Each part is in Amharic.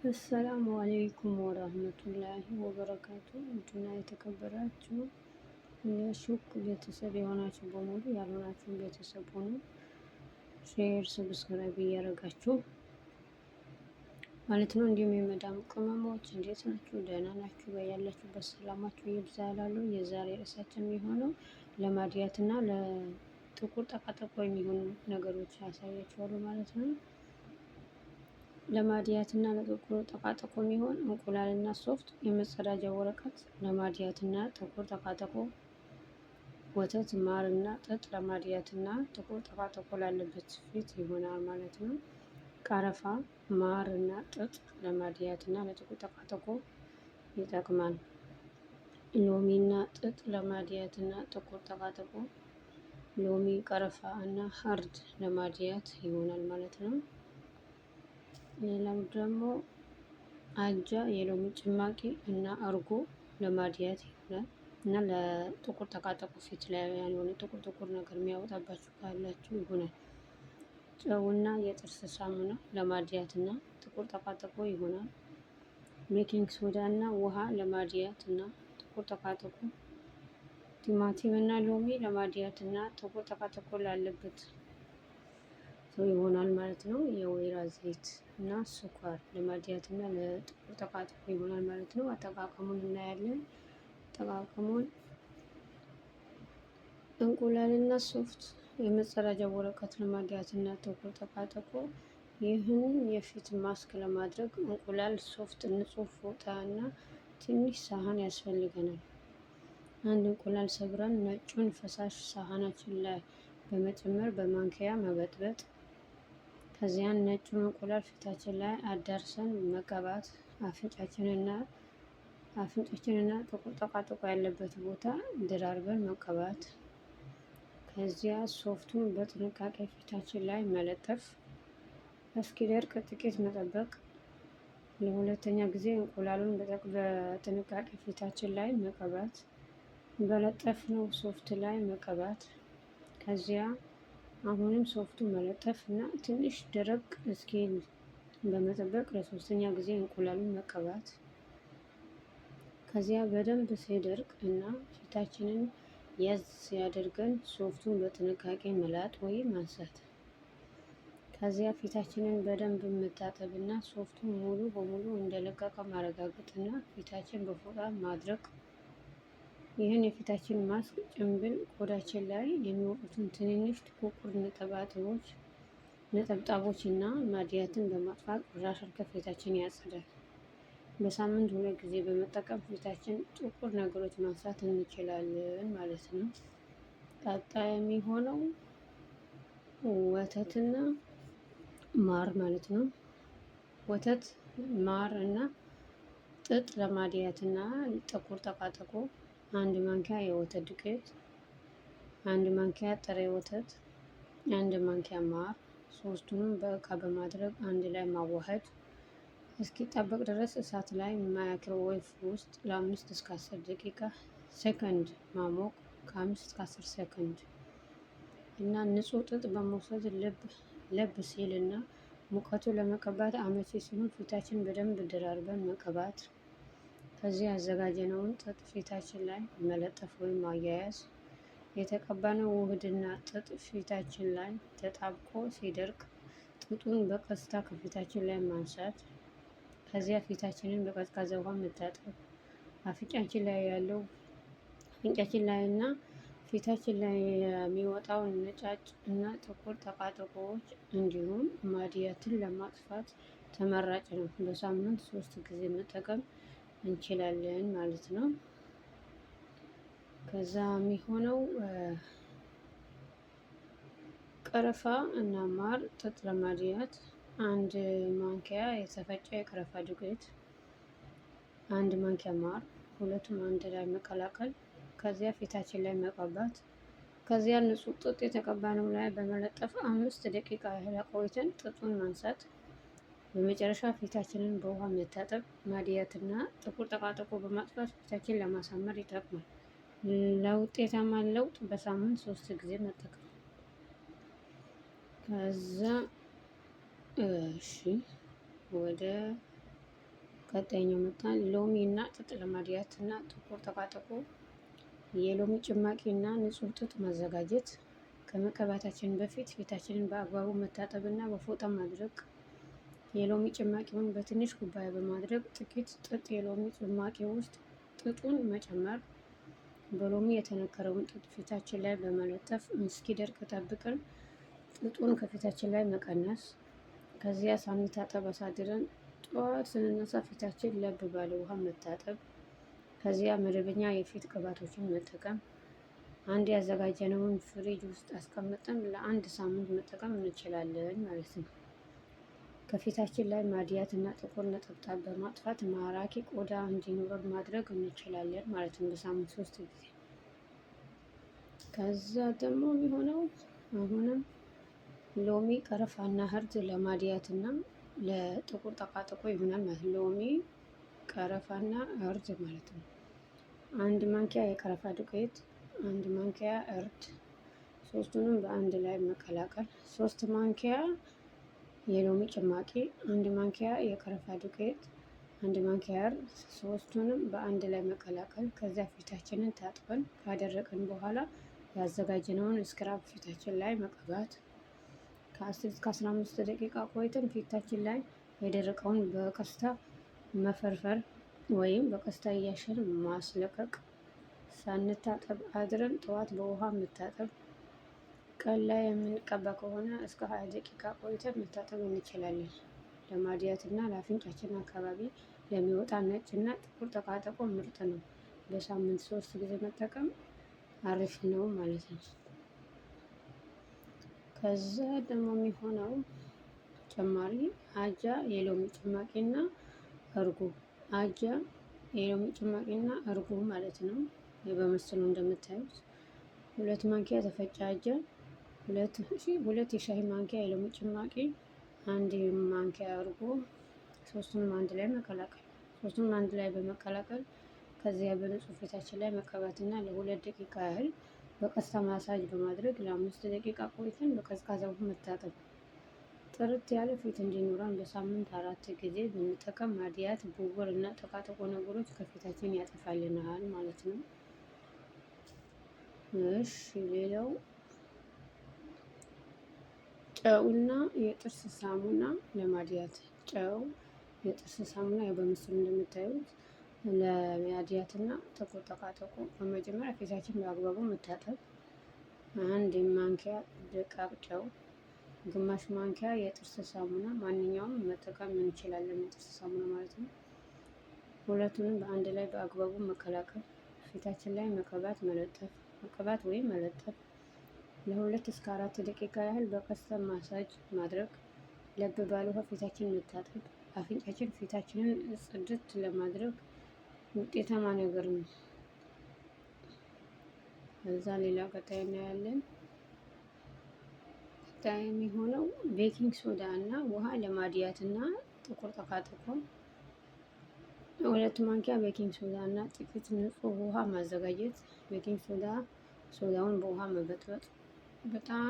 አሰላሙ አለይኩም ወራህመቱላሂ ወበረካቱ። ውድና የተከበራችሁ የሹክ ቤተሰብ የሆናችሁ በሙሉ ያልሆናችሁን ቤተሰብ ሆኑ። ሼር ሰብስክራይብ እያደረጋችሁ ማለት ነው። እንዲሁም የመዳም ቅመሞች እንዴት ናችሁ? ደህና ናችሁ? ያላችሁበት ሰላማችሁ ይብዛ እላለሁ። የዛሬ ርዕሳችን የሚሆነው ለማድያትና ለጥቁር ጠቃጠቆ የሚሆኑ ነገሮች ያሳያችኋለሁ ማለት ነው። ለማድያትና ለጥቁር ጠቃጠቆ የሚሆን እንቁላልና ሶፍት የመጸዳጃ ወረቀት፣ ለማድያትና ጥቁር ጠቃጠቆ ወተት፣ ማርና ጥጥ ለማድያትና ጥቁር ጠቃጠቆ ላለበት ፊት ይሆናል ማለት ነው። ቀረፋ፣ ማር እና ጥጥ ለማድያትና ለጥቁር ጠቃጠቆ ይጠቅማል። ሎሚና ጥጥ ለማድያትና ጥቁር ጠቃጠቆ፣ ሎሚ፣ ቀረፋ እና ሀርድ ለማድያት ይሆናል ማለት ነው። ሌላው ደግሞ አጃ፣ የሎሚ ጭማቂ እና እርጎ ለማድያት ይሆናል እና ለጥቁር ጠቃጠቁ ፊት ላይ ያልሆነ ጥቁር ጥቁር ነገር የሚያወጣባችሁ ካላችሁ ይሆናል። ጨውና የጥርስ ሳሙና ለማድያት እና ጥቁር ጠቃጠቆ ይሆናል። ቤኪንግ ሶዳ እና ውሃ ለማድያት እና ጥቁር ጠቃጠቆ። ቲማቲም እና ሎሚ ለማድያት እና ጥቁር ጠቃጠቆ ላለበት ሰው ይሆናል ማለት ነው። የወይራ ዘይት እና ስኳር ለማድያት እና ለጥቁር ጠቃጠቆ ይሆናል ማለት ነው። አጠቃቀሙን እናያለን። አጠቃቀሙን እንቁላልና ሶፍት የመጸዳጃ ወረቀት ለማድያት እና ጥቁር ጠቃጠቆ። ይህን የፊት ማስክ ለማድረግ እንቁላል፣ ሶፍት፣ ንጹህ ፎጣ እና ትንሽ ሳህን ያስፈልገናል። አንድ እንቁላል ሰብረን ነጩን ፈሳሽ ሳህናችን ላይ በመጨመር በማንኪያ መበጥበጥ። ከዚያን ነጩን እንቁላል ፊታችን ላይ አዳርሰን መቀባት። አፍንጫችንና ጥቁር ጠቃጠቆ ያለበት ቦታ ደራርበን መቀባት። ከዚያ ሶፍቱን በጥንቃቄ ፊታችን ላይ መለጠፍ። እስኪደርቅ ጥቂት መጠበቅ። ለሁለተኛ ጊዜ እንቁላሉን በጥንቃቄ ፊታችን ላይ መቀባት። በለጠፍነው ሶፍት ላይ መቀባት። ከዚያ አሁንም ሶፍቱ መለጠፍ እና ትንሽ ደረቅ እስኪል በመጠበቅ ለሶስተኛ ጊዜ እንቁላሉን መቀባት። ከዚያ በደንብ ሲደርቅ እና ፊታችንን ያዝ ሲያደርገን ሶፍቱን በጥንቃቄ መላጥ ወይም ማንሳት። ከዚያ ፊታችንን በደንብ መታጠብ እና ሶፍቱን ሙሉ በሙሉ እንደለቀቀ ማረጋገጥ እና ፊታችን በፎጣ ማድረቅ። ይህን የፊታችን ማስክ ጭንብል ቆዳችን ላይ የሚወጡትን ትንንሽ ጥቁር ነጠብጣቦች እና ማድያትን በማጥፋት ቆሻሻን ከፊታችን ያጸዳል። በሳምንት 2 ጊዜ በመጠቀም ፊታችን ጥቁር ነገሮች ማንሳት እንችላለን ማለት ነው። ቀጣይ የሚሆነው ወተትና ማር ማለት ነው። ወተት፣ ማር እና ጥጥ ለማድያት እና ጥቁር ጠቃጠቆ። 1 ማንኪያ የወተት ዱቄት፣ 1 ማንኪያ ጥሬ ወተት፣ 1 ማንኪያ ማር። ሶስቱንም በእቃ በማድረግ አንድ ላይ ማዋሃድ። እስኪጣበቅ ድረስ እሳት ላይ ማይክሮዌቭ ውስጥ ለ5 እስከ 10 ደቂቃ ሰከንድ ማሞቅ። ከ5 እስከ 10 ሰከንድ እና ንጹህ ጥጥ በመውሰድ ለብ ሲል እና ሙቀቱ ለመቀባት አመቺ ሲሆን ፊታችን በደንብ ደራርበን መቀባት። ከዚህ ያዘጋጀነውን ጥጥ ፊታችን ላይ መለጠፍ ወይም ማያያዝ። የተቀባነው ውህድና ጥጥ ፊታችን ላይ ተጣብቆ ሲደርቅ ጥጡን በቀስታ ከፊታችን ላይ ማንሳት። ከዚያ ፊታችንን በቀዝቃዛ ውሃ መታጠብ። አፍንጫችን ላይ እና ፊታችን ላይ የሚወጣው ነጫጭ እና ጥቁር ጠቃጠቆዎች እንዲሁም ማድያትን ለማጥፋት ተመራጭ ነው። በሳምንት 3 ጊዜ መጠቀም እንችላለን ማለት ነው። ከዛ የሚሆነው ቀረፋ እና ማር፣ ጥጥ ለማድያት 1 ማንኪያ የተፈጨ የቀረፋ ዱቄት፣ 1 ማንኪያ ማር፣ ሁለቱም አንድ ላይ መቀላቀል። ከዚያ ፊታችን ላይ መቀባት። ከዚያ ንጹህ ጥጥ የተቀባነው ላይ በመለጠፍ 5 ደቂቃ ያህል አቆይተን ጥጡን ማንሳት። በመጨረሻ ፊታችንን በውሃ መታጠብ። ማድያትና ጥቁር ጠቃጠቆ በማጥፋት ፊታችን ለማሳመር ይጠቅማል። ለውጤታማ ለውጥ በሳምንት 3 ጊዜ መጠቀም። ከዛ እሺ ወደ ቀጣይኛው መጣን ሎሚ እና ጥጥ ለማድያት እና ጥቁር ጠቃጠቆ የሎሚ ጭማቂ እና ንጹህ ጥጥ ማዘጋጀት። ከመቀባታችን በፊት ፊታችንን በአግባቡ መታጠብ እና በፎጣ ማድረቅ። የሎሚ ጭማቂውን በትንሽ ኩባያ በማድረግ ጥቂት ጥጥ የሎሚ ጭማቂ ውስጥ ጥጡን መጨመር። በሎሚ የተነከረውን ጥጥ ፊታችን ላይ በመለጠፍ እስኪደርቅ ጠብቀን ጥጡን ከፊታችን ላይ መቀነስ። ከዚያ ሳንታጠብ አሳድረን ጠዋት ስንነሳ ፊታችን ለብ ባለ ውሃ መታጠብ። ከዚያ መደበኛ የፊት ቅባቶችን መጠቀም። አንድ ያዘጋጀነውን ፍሪጅ ውስጥ አስቀምጠን ለአንድ ሳምንት መጠቀም እንችላለን ማለት ነው። ከፊታችን ላይ ማድያት እና ጥቁር ነጠብጣብ በማጥፋት ማራኪ ቆዳ እንዲኖረን ማድረግ እንችላለን ማለት ነው በሳምንት 3 ጊዜ። ከዛ ደግሞ የሚሆነው አሁንም ሎሚ ቀረፋና እርድ ለማድያት እና ለጥቁር ጠቃጠቆ ይሆናል ማለት ነው። ሎሚ ቀረፋና እርድ ማለት ነው። 1 ማንኪያ የቀረፋ ዱቄት፣ 1 ማንኪያ እርድ፣ ሶስቱንም በአንድ ላይ መቀላቀል። 3 ማንኪያ የሎሚ ጭማቂ፣ 1 ማንኪያ የቀረፋ ዱቄት፣ 1 ማንኪያ እርድ፣ ሶስቱንም በአንድ ላይ መቀላቀል። ከዚያ ፊታችንን ታጥበን ካደረቅን በኋላ ያዘጋጀነውን ስክራብ ፊታችን ላይ መቀባት። ከ10 እስከ 15 ደቂቃ ቆይተን ፊታችን ላይ የደረቀውን በቀስታ መፈርፈር ወይም በቀስታ እያሸን ማስለቀቅ። ሳንታጠብ አድረን ጠዋት በውሃ መታጠብ። ቀን ላይ የምንቀባ ከሆነ እስከ 20 ደቂቃ ቆይተን መታጠብ እንችላለን። ለማድያት እና ለአፍንጫችን አካባቢ ለሚወጣ ነጭ እና ጥቁር ጠቃጠቆ ምርጥ ነው። በሳምንት 3 ጊዜ መጠቀም አሪፍ ነው ማለት ነው። ከዛ ደግሞ የሚሆነው ተጨማሪ አጃ የሎሚ ጭማቂና እርጎ። አጃ የሎሚ ጭማቂና እርጎ ማለት ነው። በምስሉ እንደምታዩት 2 ማንኪያ የተፈጨ አጃ፣ 2 የሻይ ማንኪያ የሎሚ ጭማቂ፣ 1 ማንኪያ እርጎ፣ ሶስቱንም አንድ ላይ መቀላቀል። ሶስቱንም አንድ ላይ በመቀላቀል ከዚያ በንጹህ ፊታችን ላይ መቀባትና ለ2 ደቂቃ ያህል በቀስታ ማሳጅ በማድረግ ለ5 ደቂቃ ቆይተን በቀዝቃዛ ውሃ መታጠብ። ጥርት ያለ ፊት እንዲኖረን በሳምንት 4 ጊዜ ብንጠቀም ማድያት፣ ብጉር እና ጠቃጠቆ ነገሮች ከፊታችን ያጠፋልናል ማለት ነው። እሺ ሌላው ጨውና የጥርስ ሳሙና ለማድያት። ጨው፣ የጥርስ ሳሙና በምስሉ እንደምታዩት ለማድያት እና ጥቁር ጠቃጠቆ። በመጀመሪያ ፊታችን በአግባቡ መታጠብ። 1 ማንኪያ ደቃቅ ጨው፣ ግማሽ ማንኪያ የጥርስ ሳሙና፣ ማንኛውም መጠቀም እንችላለን የጥርስ ሳሙና ማለት ነው። ሁለቱንም በአንድ ላይ በአግባቡ መቀላቀል። ፊታችን ላይ መቀባት መለጠፍ፣ መቀባት ወይም መለጠፍ። ለ2 እስከ 4 ደቂቃ ያህል በቀስታ ማሳጅ ማድረግ። ለብ ባለ ውሃ ፊታችንን መታጠብ። አፍንጫችን ፊታችንን ጽድት ለማድረግ ውጤታማ ነገር ነው። እዛ ሌላ ቀጣይ እናያለን። ቀጣይ የሚሆነው ቤኪንግ ሶዳ እና ውሃ ለማድያት እና ጥቁር ጠቃጠቆ። 2 ማንኪያ ቤኪንግ ሶዳ እና ጥቂት ንጹህ ውሃ ማዘጋጀት። ቤኪንግ ሶዳውን በውሃ መበጥበጥ። በጣም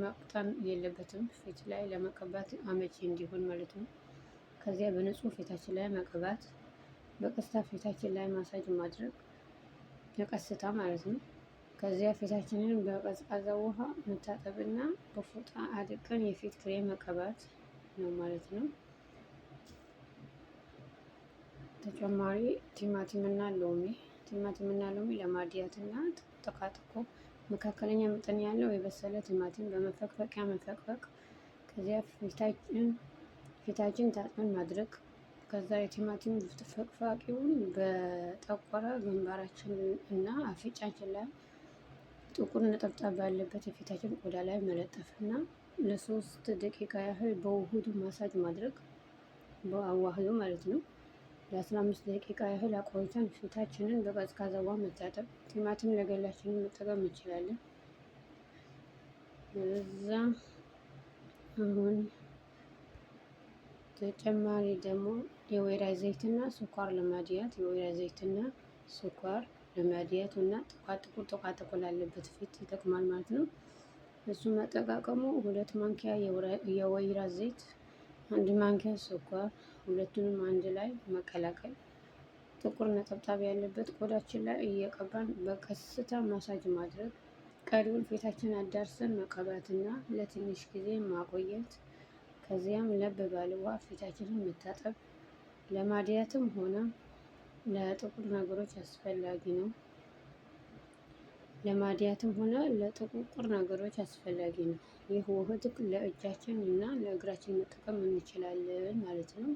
መቅጠን የለበትም፣ ፊት ላይ ለመቀባት አመቺ እንዲሆን ማለት ነው። ከዚያ በንጹህ ፊታችን ላይ መቀባት። በቀስታ ፊታችን ላይ ማሳጅ ማድረግ፣ ለቀስታ ማለት ነው። ከዚያ ፊታችንን በቀዝቃዛ ውሃ መታጠብና በፎጣ አድርቀን የፊት ክሬም መቀባት ነው ማለት ነው። ተጨማሪ ቲማቲምና ሎሚ። ቲማቲምና ሎሚ ለማድያትና ጠቃጠቆ። መካከለኛ መጠን ያለው የበሰለ ቲማቲም በመፈቅፈቂያ መፈቅፈቅ። ከዚያ ፊታችን ታጥበን ማድረቅ። ከዛ የቲማቲም ፍቅፋቂውን በጠቆረ ግንባራችን እና አፍንጫችን ላይ ጥቁር ነጠብጣብ ባለበት የፊታችን ቆዳ ላይ መለጠፍ እና ለ3 ደቂቃ ያህል በውህዱ ማሳጅ ማድረግ፣ በአዋህዶ ማለት ነው። ለ15 ደቂቃ ያህል አቆይተን ፊታችንን በቀዝቃዛ ውሃ መታጠብ። ቲማቲም ለገላችንን መጠቀም እንችላለን። እዛ አሁን ተጨማሪ ደግሞ የወይራ ዘይትና ስኳር ለማድያት። የወይራ ዘይትና ስኳር ለማድያት እና ጥቁር ጠቃጠቆ ላለበት ፊት ይጠቅማል ማለት ነው። እሱ መጠቃቀሙ 2 ማንኪያ የወይራ ዘይት፣ አንድ ማንኪያ ስኳር፣ ሁለቱንም አንድ ላይ መቀላቀል። ጥቁር ነጠብጣብ ያለበት ቆዳችን ላይ እየቀባን በቀስታ ማሳጅ ማድረግ። ቀሪውን ፊታችን አዳርሰን መቀባትና ለትንሽ ጊዜ ማቆየት። ከዚያም ለብ ባለ ውሃ ፊታችንን መታጠብ ለማድያትም ሆነ ለጥቁር ነገሮች አስፈላጊ ነው። ለማድያትም ሆነ ለጥቁር ነገሮች አስፈላጊ ነው። ይህ ውህድ ለእጃችን እና ለእግራችን መጠቀም እንችላለን ማለት ነው።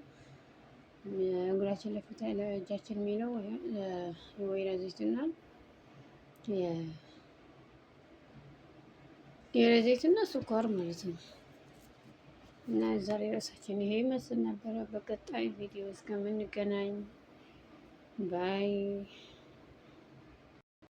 እግራችን ለፊት ለእጃችን የሚለው የወይራ ዘይትና የወይራ ዘይትና ስኳር ማለት ነው። እና ዛሬ ርዕሳችን ይሄ ይመስል ነበረ። በቀጣይ ቪዲዮ እስከምንገናኝ ባይ